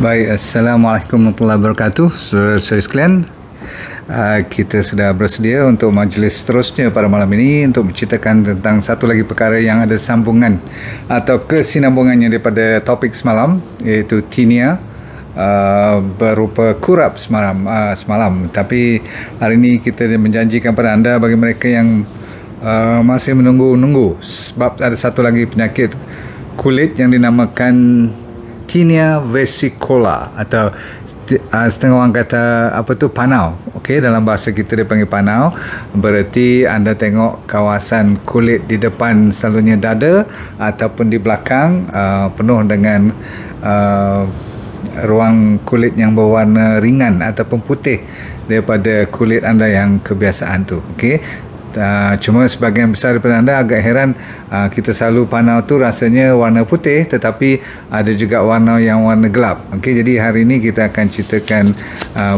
Baik, Assalamualaikum warahmatullahi wabarakatuh. Saudara-saudari sekalian, kita sudah bersedia untuk majlis seterusnya pada malam ini untuk menceritakan tentang satu lagi perkara yang ada sambungan atau kesinambungannya daripada topik semalam, iaitu tinea berupa kurap semalam. Tapi hari ini kita menjanjikan pada anda, bagi mereka yang masih menunggu sebab ada satu lagi penyakit kulit yang dinamakan tinea vesicola, atau setengah orang kata panau. Okey, dalam bahasa kita dia panggil panau. Berarti anda tengok kawasan kulit di depan, selalunya dada ataupun di belakang, penuh dengan ruang kulit yang berwarna ringan ataupun putih daripada kulit anda yang kebiasaan tu. Okey, cuma sebahagian besar daripada anda agak heran, kita selalu panau tu rasanya warna putih, tetapi ada juga warna yang warna gelap. Okey, jadi hari ini kita akan ceritakan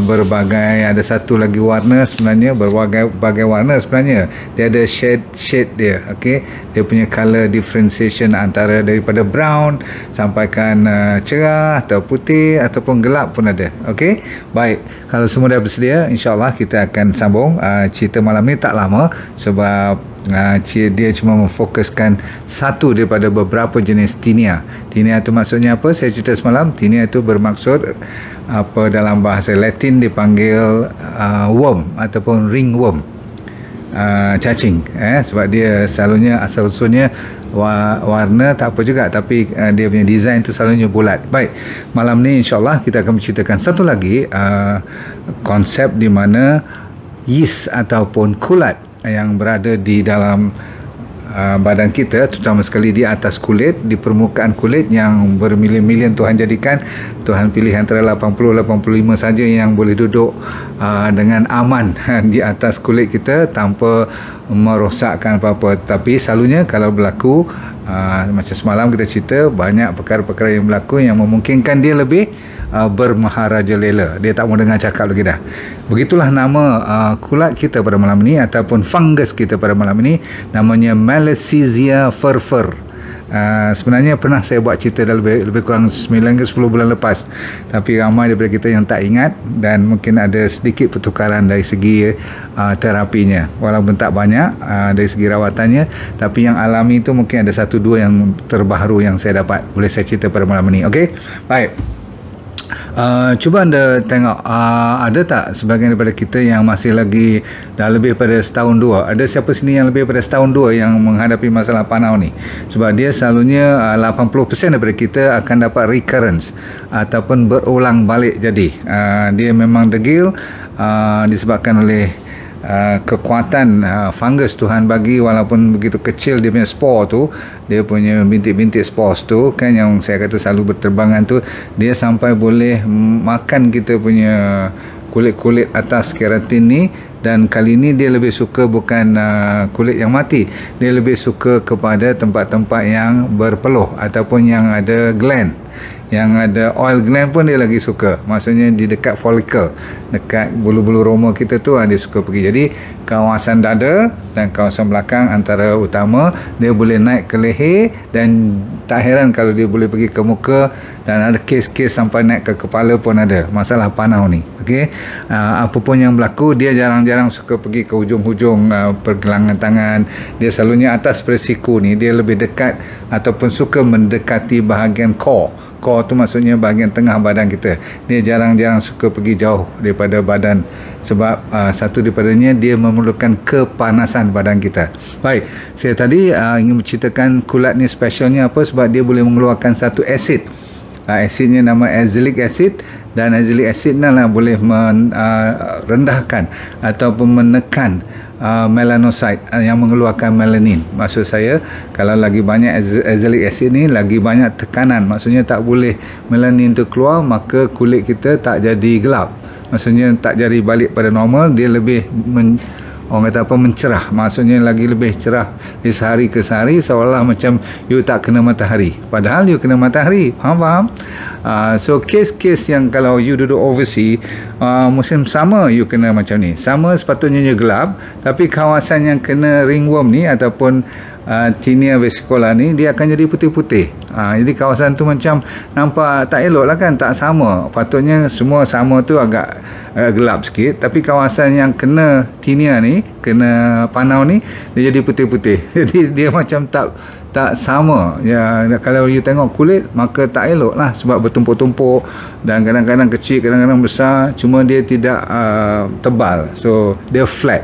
berbagai, ada satu lagi warna sebenarnya, berbagai warna sebenarnya. Dia ada shade dia. Okey, dia punya color differentiation antara daripada brown sampaikan cerah atau putih ataupun gelap pun ada. Okey, baik, kalau semua dah bersedia, insya-Allah kita akan sambung. Cerita malam ni tak lama sebab dia cuma memfokuskan satu daripada beberapa jenis tinea. Tinea itu maksudnya apa? Saya cerita semalam, tinea itu bermaksud apa, dalam bahasa Latin dipanggil worm ataupun ringworm, cacing. Sebab dia selalunya asal usulnya warna tak apa juga, tapi dia punya design tu selalunya bulat. Baik, malam ni insyaAllah kita akan menceritakan satu lagi konsep di mana yeast ataupun kulat yang berada di dalam badan kita, terutama sekali di atas kulit, di permukaan kulit yang bermilion-milion Tuhan jadikan. Tuhan pilih antara 80-85 saja yang boleh duduk dengan aman di atas kulit kita tanpa merosakkan apa-apa. Tapi selalunya kalau berlaku macam semalam kita cerita, banyak perkara-perkara yang berlaku yang memungkinkan dia lebih bermaharaja lela. Dia tak mau dengar cakap lagi dah. Begitulah nama kulat kita pada malam ini, ataupun fungus kita pada malam ini, namanya Malassezia furfur. Sebenarnya pernah saya buat cerita dah lebih kurang 9 ke 10 bulan lepas, tapi ramai daripada kita yang tak ingat, dan mungkin ada sedikit pertukaran dari segi terapinya, walaupun tak banyak dari segi rawatannya. Tapi yang alami itu mungkin ada 1-2 yang terbaru yang saya dapat, boleh saya cerita pada malam ini. Okey, baik. Cuba anda tengok, ada tak sebahagian daripada kita yang masih lagi dah lebih pada setahun dua? Ada siapa sini yang lebih pada setahun dua yang menghadapi masalah panau ni? Sebab dia selalunya 80% daripada kita akan dapat recurrence ataupun berulang balik. Jadi dia memang degil disebabkan oleh kekuatan fungus Tuhan bagi. Walaupun begitu kecil dia punya spore tu, dia punya bintik-bintik spores tu kan, yang saya kata selalu berterbangan tu, dia sampai boleh makan kita punya kulit-kulit atas keratin ni. Dan kali ni dia lebih suka bukan kulit yang mati, dia lebih suka kepada tempat-tempat yang berpeluh ataupun yang ada gland, yang ada oil gland pun dia lagi suka. Maksudnya di dekat follicle, dekat bulu-bulu roma kita tu, dia suka pergi. Jadi kawasan dada dan kawasan belakang antara utama, dia boleh naik ke leher, dan tak heran kalau dia boleh pergi ke muka, dan ada kes-kes sampai naik ke kepala pun ada masalah panau ni. Okey, apapun yang berlaku, dia jarang-jarang suka pergi ke hujung-hujung pergelangan tangan. Dia selalunya atas persiku ni, dia lebih dekat ataupun suka mendekati bahagian core. Core tu maksudnya bahagian tengah badan kita. Dia jarang-jarang suka pergi jauh daripada badan, sebab satu daripadanya dia memerlukan kepanasan badan kita. Baik, saya tadi ingin menceritakan kulat ni specialnya apa, sebab dia boleh mengeluarkan satu asid. Asidnya nama azelaic acid, dan azelaic acid ni lah boleh merendahkan ataupun menekan melanocyte yang mengeluarkan melanin. Maksud saya, kalau lagi banyak azelaic acid ni, lagi banyak tekanan, maksudnya tak boleh melanin tu keluar, maka kulit kita tak jadi gelap, maksudnya tak jadi balik pada normal. Dia lebih orang kata apa, mencerah, maksudnya lagi lebih cerah di sehari ke sehari, seolah macam you tak kena matahari, padahal you kena matahari. Faham? So kes-kes yang kalau you duduk overseas, musim sama you kena macam ni, sama sepatutnya you gelap, tapi kawasan yang kena ringworm ni ataupun tinea vesicola ni, dia akan jadi putih-putih. Jadi kawasan tu macam nampak tak elok lah kan, tak sama. Patutnya semua sama tu agak gelap sikit, tapi kawasan yang kena tinea ni, kena panau ni, dia jadi putih-putih. Jadi dia macam tak sama ya. Kalau you tengok kulit, maka tak elok lah, sebab bertumpuk-tumpuk dan kadang-kadang kecil, kadang-kadang besar, cuma dia tidak tebal, so dia flat.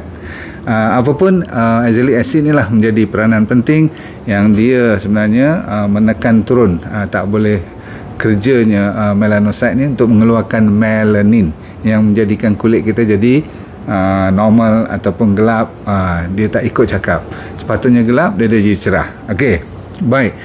Apapun, azelaic acid inilah menjadi peranan penting yang dia sebenarnya menekan turun tak boleh kerjanya melanocyte ni untuk mengeluarkan melanin yang menjadikan kulit kita jadi normal ataupun gelap. Dia tak ikut cakap, sepatutnya gelap, dia jadi cerah. Okey, baik.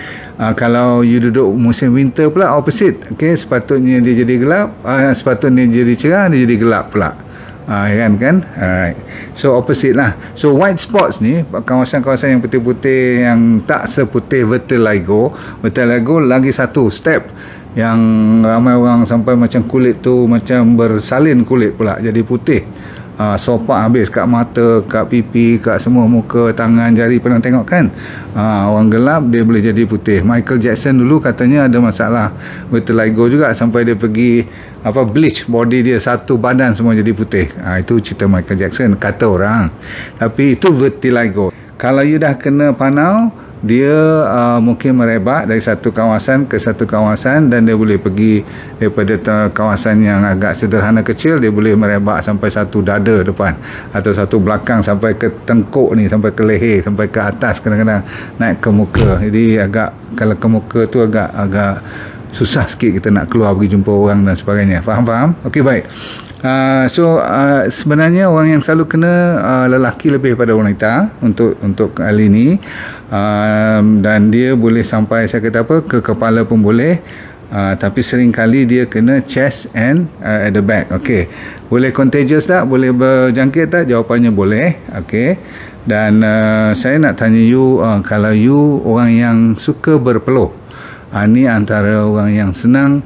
Kalau you duduk musim winter pula opposite. Okey, sepatutnya dia jadi gelap, sepatutnya dia jadi cerah, dia jadi gelap pula. Kan? Alright. So opposite lah. So white spots ni, kawasan-kawasan yang putih-putih yang tak seputih vitiligo. Vitiligo lagi satu step yang ramai orang sampai macam kulit tu macam bersalin kulit pula, jadi putih. Sopak habis kat mata, kat pipi, kat semua muka, tangan, jari, pernah tengok kan? Orang gelap dia boleh jadi putih. Michael Jackson dulu katanya ada masalah vitiligo juga, sampai dia pergi bleach body dia, satu badan semua jadi putih. Itu cerita Michael Jackson kata orang, tapi itu vitiligo. Kalau you dah kena panau, dia mungkin merebak dari satu kawasan ke satu kawasan, dan dia boleh pergi daripada kawasan yang agak sederhana kecil, dia boleh merebak sampai satu dada depan, atau satu belakang sampai ke tengkuk ni, sampai ke leher, sampai ke atas, kadang-kadang naik ke muka. Jadi kalau ke muka tu agak susah sikit kita nak keluar pergi jumpa orang dan sebagainya. Faham? Okey, baik. Sebenarnya orang yang selalu kena lelaki lebih pada wanita untuk kali ini, dan dia boleh sampai, saya kata ke kepala pun boleh, tapi sering kali dia kena chest and at the back. Okey, boleh contagious tak? Boleh berjangkit tak? Jawapannya boleh. Okey, dan saya nak tanya you, kalau you orang yang suka berpeluh, ni antara orang yang senang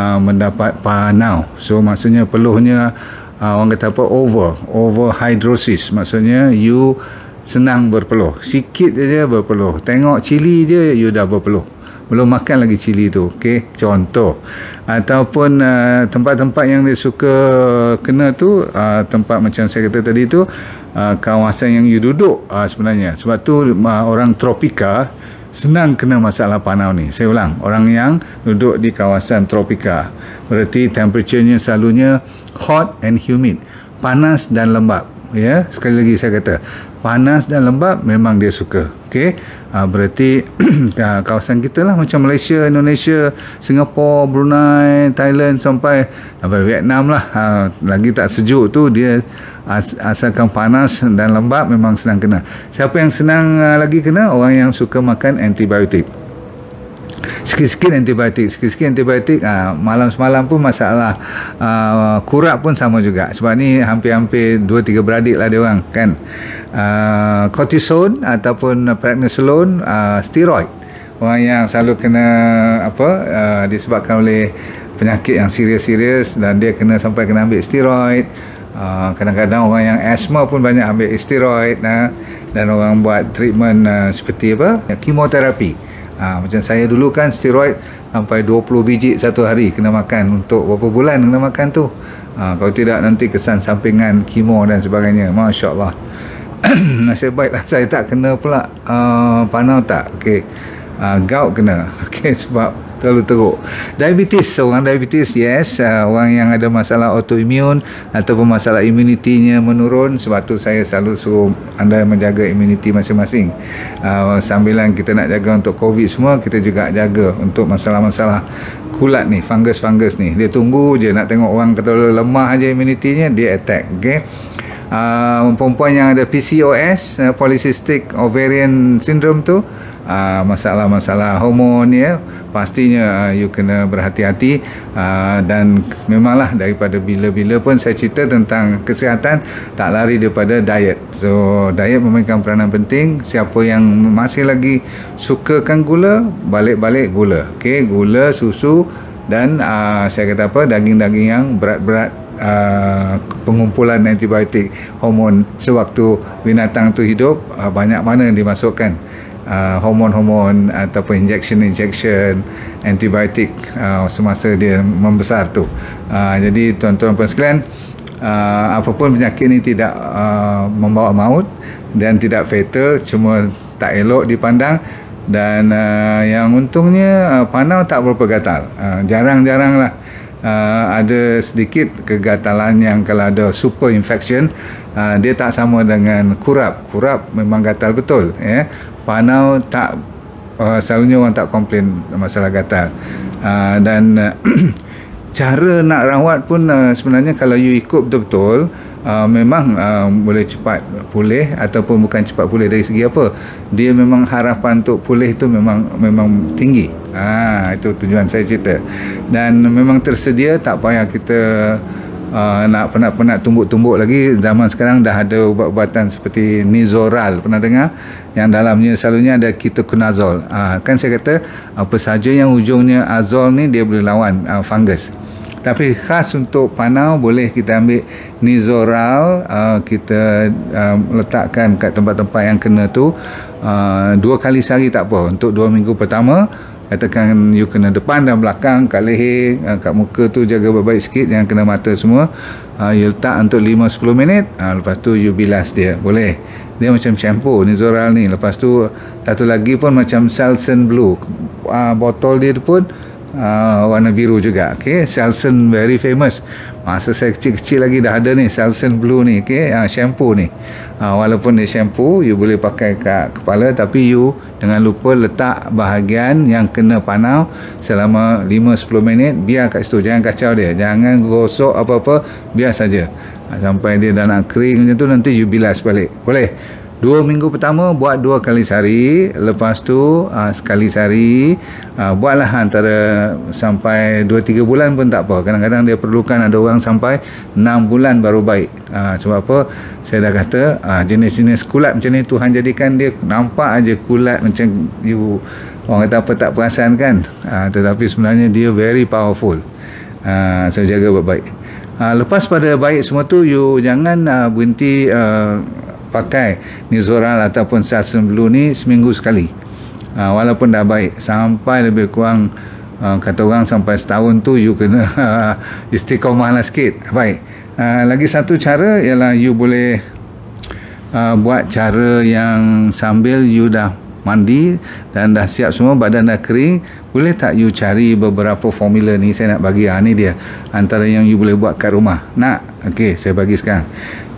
mendapat panau. So maksudnya peluhnya orang kata over hydrosis, maksudnya you senang berpeluh, sikit je berpeluh, tengok cili je you dah berpeluh, belum makan lagi cili tu. Okey, contoh. Ataupun tempat-tempat yang dia suka kena tu, tempat macam saya kata tadi tu, kawasan yang you duduk sebenarnya. Sebab tu orang tropika senang kena masalah panau ni. Saya ulang, orang yang duduk di kawasan tropika, berarti temperaturenya selalunya hot and humid, panas dan lembap. Ya, sekali lagi saya kata, panas dan lembap memang dia suka. Okey, berarti kawasan kita lah, macam Malaysia, Indonesia, Singapura, Brunei, Thailand, sampai Vietnam lah, lagi tak sejuk tu, dia asalkan panas dan lembap memang senang kena. Siapa yang senang lagi kena? Orang yang suka makan antibiotik. Sikit-sikit antibiotik, malam semalam pun masalah kurap pun sama juga. Sebab ni hampir-hampir 2-3 beradik lah dia orang kan. Cortisone ataupun prednisolone, steroid. Orang yang selalu kena disebabkan oleh penyakit yang serius-serius, dan dia sampai kena ambil steroid. Kadang-kadang orang yang asma pun banyak ambil steroid, dan orang buat treatment seperti kemoterapi. Macam saya dulu kan, steroid sampai 20 biji satu hari kena makan, untuk berapa bulan kena makan tu. Kalau tidak nanti kesan sampingan kemo dan sebagainya. Masya Allah. Nasib baiklah saya tak kena pula panau tak. Okey, gout kena. Okey, sebab terlalu teruk. Diabetes, orang diabetes, yes, orang yang ada masalah autoimun ataupun masalah imunitinya menurun. Sebab tu saya selalu suruh anda menjaga imuniti masing-masing. Sambilan kita nak jaga untuk COVID semua, kita juga jaga untuk masalah-masalah kulat ni, fungus ni. Dia tunggu je nak tengok orang kata lemah aja imunitinya, dia attack. Okey, perempuan yang ada PCOS, polycystic ovarian syndrome tu, masalah-masalah hormon ya, pastinya you kena berhati-hati. Dan memanglah daripada bila-bila pun saya cerita tentang kesihatan, tak lari daripada diet. So diet memainkan peranan penting. Siapa yang masih lagi sukakan gula, balik-balik gula. Okey, gula, susu, dan saya kata daging-daging yang berat-berat, pengumpulan antibiotik, hormon sewaktu binatang tu hidup, banyak mana yang dimasukkan. hormon-hormon ataupun injection antibiotik semasa dia membesar tu. Jadi tuan-tuan puan sekalian, apapun penyakit ni tidak membawa maut dan tidak fatal, cuma tak elok dipandang. Dan yang untungnya panau tak berapa gatal. Jarang-jarang lah ada sedikit kegatalan yang kalau ada super infection, dia tak sama dengan kurap. Kurap memang gatal betul, ya. Panau tak, selalunya orang tak komplain masalah gatal. Dan cara nak rawat pun sebenarnya kalau you ikut betul-betul, memang boleh cepat pulih, ataupun bukan cepat pulih dari segi apa, dia memang harapan untuk pulih tu memang tinggi. Itu tujuan saya cerita. Dan memang tersedia, tak payah kita nak penat-penat tumbuk-tumbuk lagi. Zaman sekarang dah ada ubat-ubatan seperti Nizoral, pernah dengar? Yang dalamnya selalunya ada ketoconazole. Kan saya kata apa saja yang ujungnya azol ni dia boleh lawan fungus. Tapi khas untuk panau boleh kita ambil Nizoral, kita letakkan kat tempat-tempat yang kena tu 2 kali sehari tak apa. Untuk 2 minggu pertama, katakan you kena depan dan belakang, kat leher, kat muka tu jaga baik-baik sikit, jangan kena mata semua. You letak untuk 5-10 minit, lepas tu you bilas dia, boleh. Dia macam shampoo Nizoral ni. Lepas tu satu lagi pun macam Selsun Blue, botol dia tu pun warna biru juga. Okay, Selsun very famous. Masa saya kecil-kecil lagi dah ada ni Selsun Blue ni. Okay, shampoo ni, walaupun dia shampoo, you boleh pakai kat kepala, tapi you jangan lupa letak bahagian yang kena panau selama 5-10 minit. Biar kat situ, jangan kacau dia, jangan gosok apa-apa, biar saja sampai dia dah nak kering macam tu. Nanti you bilas balik, boleh. 2 minggu pertama buat 2 kali sehari, lepas tu sekali sehari. Buatlah antara sampai 2-3 bulan pun tak apa. Kadang-kadang dia perlukan, ada orang sampai 6 bulan baru baik. Sebab apa? Saya dah kata jenis-jenis kulat macam ni Tuhan jadikan dia nampak aja kulat macam you, orang kata apa, tak perasan kan, tetapi sebenarnya dia very powerful. So jaga baik-baik. Lepas pada baik semua tu, you jangan berhenti pakai Nizoral ataupun Selsun Blue ni seminggu sekali. Walaupun dah baik, sampai lebih kurang kata orang sampai setahun tu you kena istiqomah lah sikit. Baik. Lagi satu cara ialah you boleh buat cara yang sambil you dah mandi dan dah siap semua, badan dah kering, boleh tak you cari beberapa formula ni saya nak bagi. Ni dia antara yang you boleh buat kat rumah. Nak? Okey, saya bagi sekarang.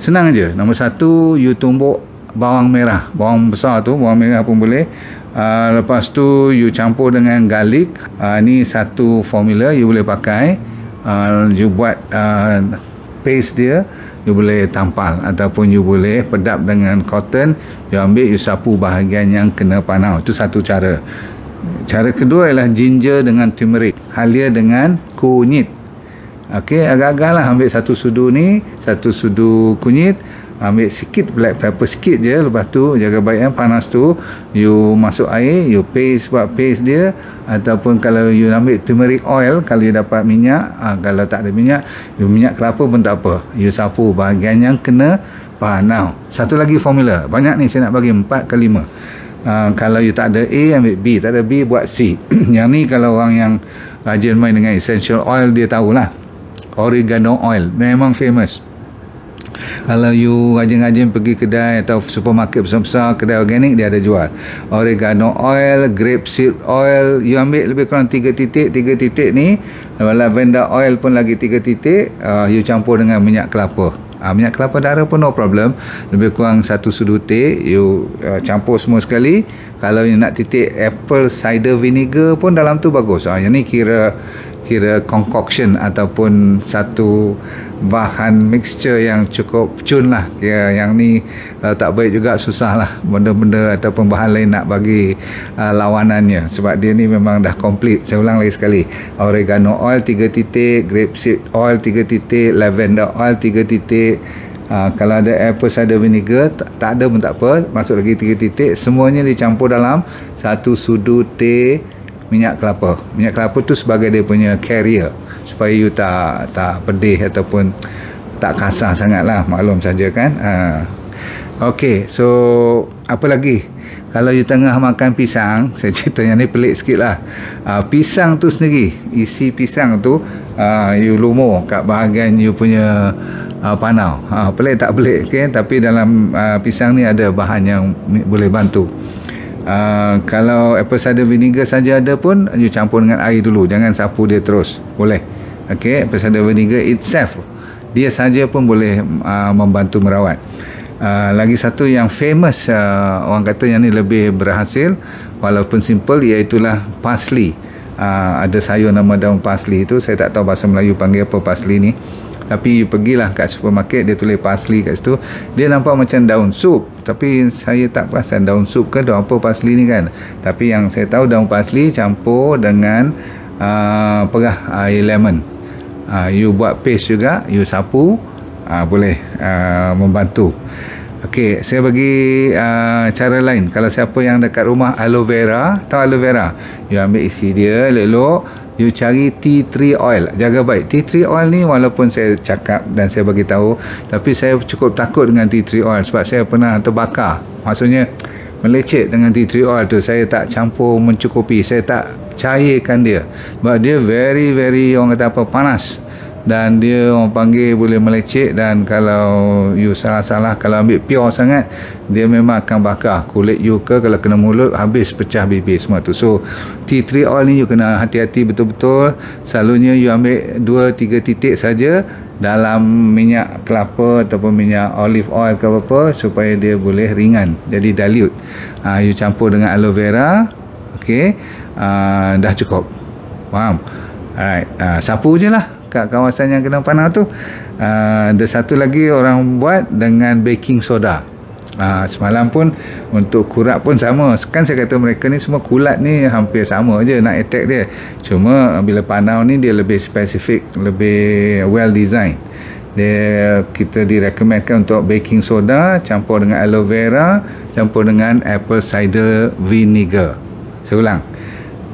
Senang aja. Nombor 1, you tumbuk bawang merah, bawang besar tu, bawang merah pun boleh. Lepas tu you campur dengan garlic. Ni satu formula you boleh pakai. You buat paste dia, you boleh tampal ataupun you boleh pedap dengan cotton. You ambil, you sapu bahagian yang kena panau. Itu satu cara. Cara kedua ialah ginger dengan turmeric, halia dengan kunyit. Okey, agak-agak lah ambil 1 sudu ni, 1 sudu kunyit, ambil sikit black pepper sikit je. Lepas tu jaga baik panas tu, you masuk air, you buat paste dia. Ataupun kalau you ambil turmeric oil, kalau you dapat minyak, kalau tak ada minyak, you minyak kelapa pun tak apa, you sapu bahagian yang kena panau. Satu lagi formula, banyak ni saya nak bagi 4 ke 5. Kalau you tak ada A, ambil B, tak ada B, buat C. Yang ni kalau orang yang rajin main dengan essential oil, dia tahulah. Oregano oil memang famous. Kalau you rajin-rajin pergi kedai atau supermarket besar-besar, kedai organik, dia ada jual oregano oil, grapeseed oil. You ambil lebih kurang 3 titik ni. Lavender oil pun lagi 3 titik. You campur dengan minyak kelapa. Minyak kelapa darah pun no problem. Lebih kurang 1 sudu teh. You campur semua sekali. Kalau you nak titik apple cider vinegar pun dalam tu bagus. Yang ni kira concoction ataupun satu bahan mixture yang cukup cun lah. Yang ni tak baik juga, susah lah benda-benda ataupun bahan lain nak bagi lawanannya, sebab dia ni memang dah complete. Saya ulang lagi sekali, oregano oil 3 titik, grapeseed oil 3 titik, lavender oil 3 titik. Kalau ada apple cider vinegar tak ada pun tak apa, masuk lagi 3 titik. Semuanya dicampur dalam 1 sudu teh minyak kelapa. Minyak kelapa tu sebagai dia punya carrier, supaya you tak pedih ataupun tak kasar sangat lah, maklum saja kan. Okey, so apa lagi? kalau you tengah makan pisang, saya cerita yang ni pelik sikit lah. Pisang tu sendiri, isi pisang tu you lumur kat bahagian you punya panau. Pelik tak pelik, okay? Tapi dalam pisang ni ada bahan yang boleh bantu. Kalau apple cider vinegar saja ada pun, you campur dengan air dulu, jangan sapu dia terus, boleh. Okay, apple cider vinegar itself, dia saja pun boleh membantu merawat. Lagi satu yang famous, orang kata yang ni lebih berhasil walaupun simple, iaitulah parsley. Ada sayur nama daun parsley itu, saya tak tahu bahasa Melayu panggil apa parsley ni, tapi pergilah kat supermarket, dia tulis parsley kat situ. Dia nampak macam daun sup, tapi saya tak perasan daun sup ke daun apa parsley ni kan. Tapi yang saya tahu daun parsley campur dengan perah air lemon, you buat paste juga, you sapu, boleh membantu. Okey, saya bagi cara lain. Kalau siapa yang dekat rumah aloe vera, tahu aloe vera, you ambil isi dia elok-elok, you cari tea tree oil. Jaga baik, tea tree oil ni walaupun saya cakap dan saya bagi tahu, tapi saya cukup takut dengan tea tree oil sebab saya pernah terbakar. Maksudnya melecet dengan tea tree oil tu. Saya tak campur mencukupi, saya tak cairkan dia sebab dia very orang kata apa, panas, dan dia orang panggil boleh melecet. Dan kalau you salah-salah, kalau ambil pure sangat, dia memang akan bakar kulit you ke, kalau kena mulut habis pecah bibir semua tu. So tea tree oil ni you kena hati-hati betul-betul. Selalunya you ambil 2-3 titik saja dalam minyak kelapa ataupun minyak olive oil ke apa, supaya dia boleh ringan, jadi dilute. You campur dengan aloe vera, okey, dah cukup, faham? Alright, sapu je lah kat kawasan yang kena panah tu. Ada satu lagi orang buat dengan baking soda. Semalam pun untuk kurap pun sama. Kan saya kata mereka ni semua kulat ni hampir sama je nak attack dia. Cuma bila panau ni dia lebih spesifik, lebih well design. Kita direkomendkan untuk baking soda campur dengan aloe vera, campur dengan apple cider vinegar. Saya ulang,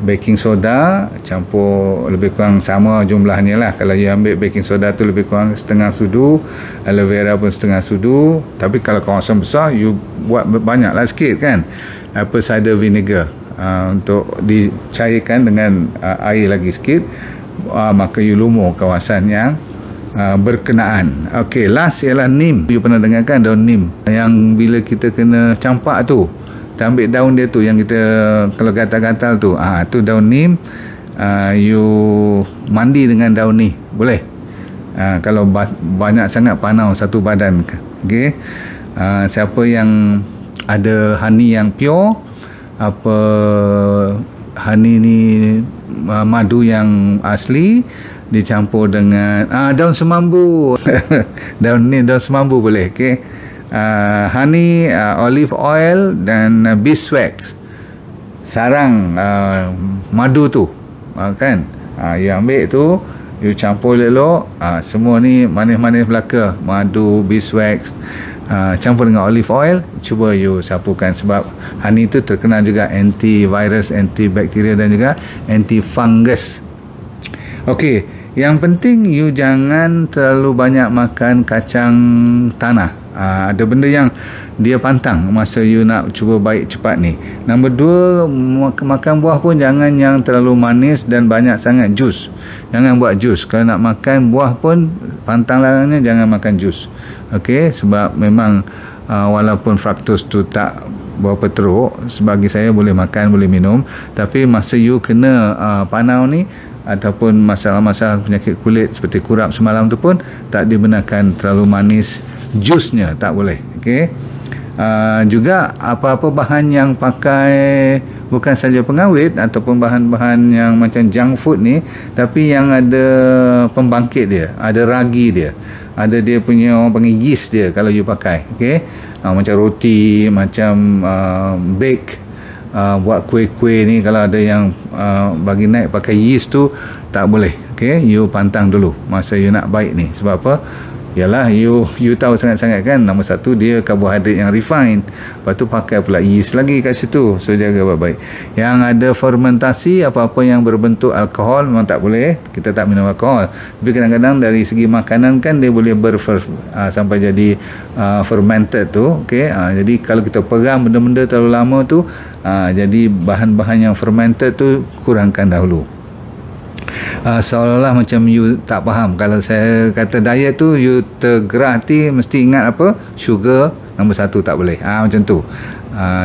baking soda campur lebih kurang sama jumlahnya lah. Kalau you ambil baking soda tu lebih kurang setengah sudu, aloe vera pun setengah sudu. Tapi kalau kawasan besar, you buat banyak lah sikit kan, apple cider vinegar, untuk dicairkan dengan air lagi sikit, maka you lumur kawasan yang berkenaan. Ok, last ialah neem. You pernah dengar kan daun neem yang bila kita kena campak tu, kita ambil daun dia tu yang kita kalau gatal-gatal tu, tu daun neem. You mandi dengan daun ni boleh. Kalau banyak sangat panau satu badan. Okay. Siapa yang ada honey yang pure, apa honey ni, madu yang asli, dicampur dengan daun semambu. daun semambu boleh. Okay. Honey, olive oil dan beeswax, sarang madu tu, kan, you ambil tu, you campur elok, semua ni manis-manis belaka, madu, beeswax, campur dengan olive oil, cuba you sapukan. Sebab honey tu terkenal juga antivirus, antibakteria dan juga antifungus. Okey, yang penting you jangan terlalu banyak makan kacang tanah. Ada benda yang dia pantang masa you nak cuba baik cepat ni. Nombor 2, makan buah pun jangan yang terlalu manis dan banyak sangat jus. Jangan buat jus. Kalau nak makan buah pun pantang larangnya jangan makan jus. Okey, sebab memang walaupun fructose tu tak berapa teruk, sebagi saya boleh makan, boleh minum, tapi masa you kena panau ni ataupun masalah-masalah penyakit kulit seperti kurap semalam tu pun tak dibenarkan terlalu manis. Jusnya tak boleh. Okey. Juga apa-apa bahan yang pakai bukan saja pengawet ataupun bahan-bahan yang macam junk food ni, tapi yang ada pembangkit dia, ada ragi dia, ada dia punya orang panggil yeast dia kalau you pakai. Okey. Macam roti, macam bake, buat kuih-kuih ni, kalau ada yang bagi naik pakai yeast tu tak boleh. Okey, you pantang dulu masa you nak baik ni. Sebab apa? Yalah, you tahu sangat-sangat kan, nombor satu dia karbohidrat yang refined, lepas tu pakai pula yeast lagi kat situ, so jaga baik-baik. Yang ada fermentasi, apa-apa yang berbentuk alkohol memang tak boleh, kita tak minum alkohol. Tapi kadang-kadang dari segi makanan kan dia boleh sampai jadi fermented tu, okey. Jadi kalau kita pegang benda-benda terlalu lama tu, jadi bahan-bahan yang fermented tu kurangkan dahulu. Seolah-olah macam you tak faham. Kalau saya kata diet tu, you tergerak hati mesti ingat apa? Sugar nombor satu tak boleh. Macam tu.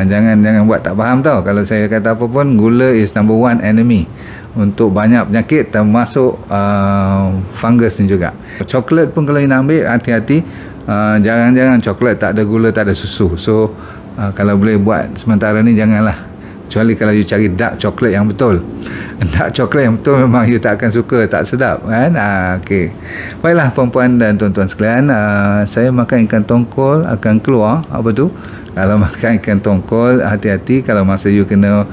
Jangan buat tak faham tau. Kalau saya kata apa pun, gula is number one enemy untuk banyak penyakit, termasuk fungus ni juga. Coklat pun kalau you nak ambil, hati-hati. Jangan coklat tak ada gula, tak ada susu. So kalau boleh buat sementara ni janganlah. Kecuali kalau you cari dark coklat yang betul. Dark coklat yang betul memang you tak akan suka, tak sedap kan. Okey. Baiklah puan-puan dan tuan-tuan sekalian, saya makan ikan tongkol akan keluar apa tu. Kalau makan ikan tongkol, hati-hati. Kalau masa you kena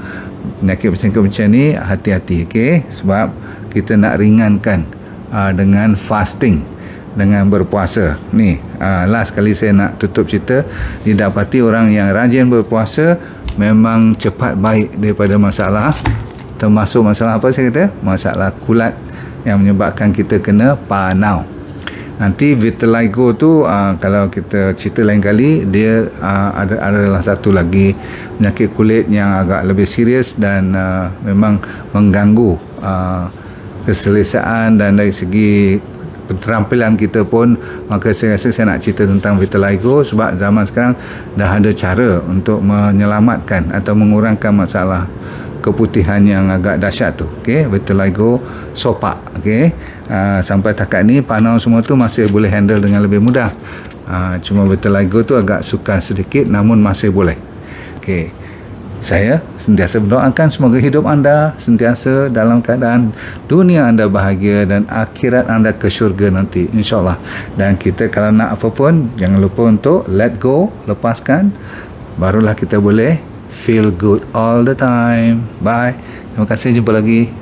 penyakit macam ni, hati-hati, okey. Sebab kita nak ringankan dengan fasting, dengan berpuasa ni. Last kali saya nak tutup cerita, didapati orang yang rajin berpuasa memang cepat baik daripada masalah, termasuk masalah apa saya kata, masalah kulat yang menyebabkan kita kena panau. Nanti vitiligo tu kalau kita cerita lain kali, dia adalah satu lagi penyakit kulit yang agak lebih serius dan memang mengganggu keselesaan dan dari segi keterampilan kita pun. Maka saya rasa saya nak cerita tentang vitiligo sebab zaman sekarang dah ada cara untuk menyelamatkan atau mengurangkan masalah keputihan yang agak dahsyat tu. Okey, vitiligo sopak. Okey, sampai takat ni panau semua tu masih boleh handle dengan lebih mudah. Cuma vitiligo tu agak sukar sedikit, namun masih boleh. Okey, saya sentiasa mendoakan semoga hidup anda sentiasa dalam keadaan dunia anda bahagia dan akhirat anda ke syurga nanti, insyaAllah. Dan kita kalau nak apa pun, jangan lupa untuk let go, lepaskan, barulah kita boleh feel good all the time. Bye. Terima kasih, jumpa lagi.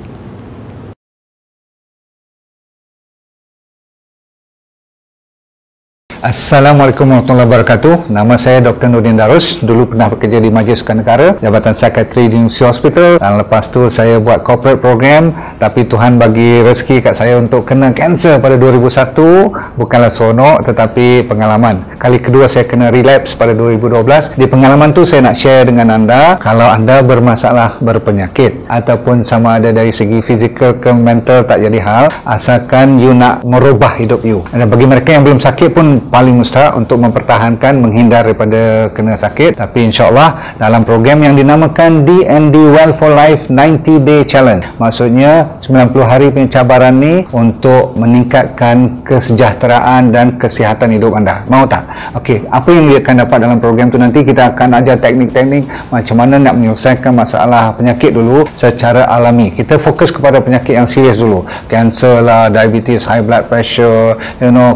Assalamualaikum warahmatullahi wabarakatuh. Nama saya Dr. Nurdin Darus. Dulu pernah bekerja di Majlis Sukan Negara, Jabatan Psikiatri di University Hospital, dan lepas tu saya buat corporate program. Tapi Tuhan bagi rezeki kat saya untuk kena kanser pada 2001. Bukanlah seronok tetapi pengalaman. Kali kedua saya kena relapse pada 2012. Di pengalaman tu saya nak share dengan anda, kalau anda bermasalah berpenyakit ataupun sama ada dari segi fizikal ke mental, tak jadi hal, asalkan you nak merubah hidup you. Dan bagi mereka yang belum sakit pun paling mustahak untuk mempertahankan, menghindar daripada kena sakit. Tapi insyaAllah dalam program yang dinamakan DND Well for Life 90 Day Challenge, maksudnya 90 hari punya cabaran ni untuk meningkatkan kesejahteraan dan kesihatan hidup anda. Mau tak? Okey, apa yang dia akan dapat dalam program tu, nanti kita akan ajar teknik-teknik macam mana nak menyelesaikan masalah penyakit dulu secara alami. Kita fokus kepada penyakit yang serius dulu, kanser lah, diabetes, high blood pressure,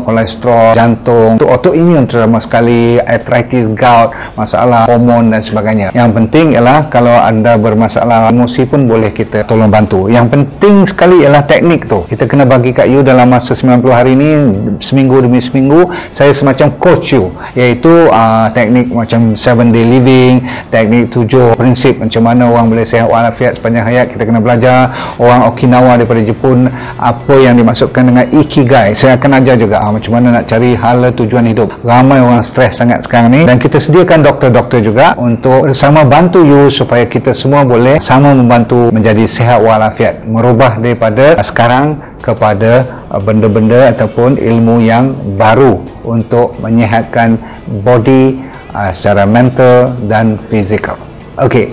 kolesterol, jantung, untuk autoimun terutama sekali, arthritis, gout, masalah hormon dan sebagainya. Yang penting ialah kalau anda bermasalah emosi pun boleh kita tolong bantu. Yang penting sekali ialah teknik tu. Kita kena bagi kat you dalam masa 90 hari ni, seminggu demi seminggu, saya semacam coach you, iaitu teknik macam 7 day living, teknik 7 prinsip macam mana orang boleh sihat walafiat sepanjang hayat. Kita kena belajar. Orang Okinawa daripada Jepun, apa yang dimaksudkan dengan ikigai, saya akan ajar juga macam mana nak cari hala tujuan hidup. Ramai orang stres sangat sekarang ni, dan kita sediakan doktor-doktor juga untuk bersama bantu you supaya kita semua boleh sama membantu menjadi sihat walafiat, merubah daripada sekarang kepada benda-benda ataupun ilmu yang baru untuk menyihatkan body secara mental dan fizikal. Okey.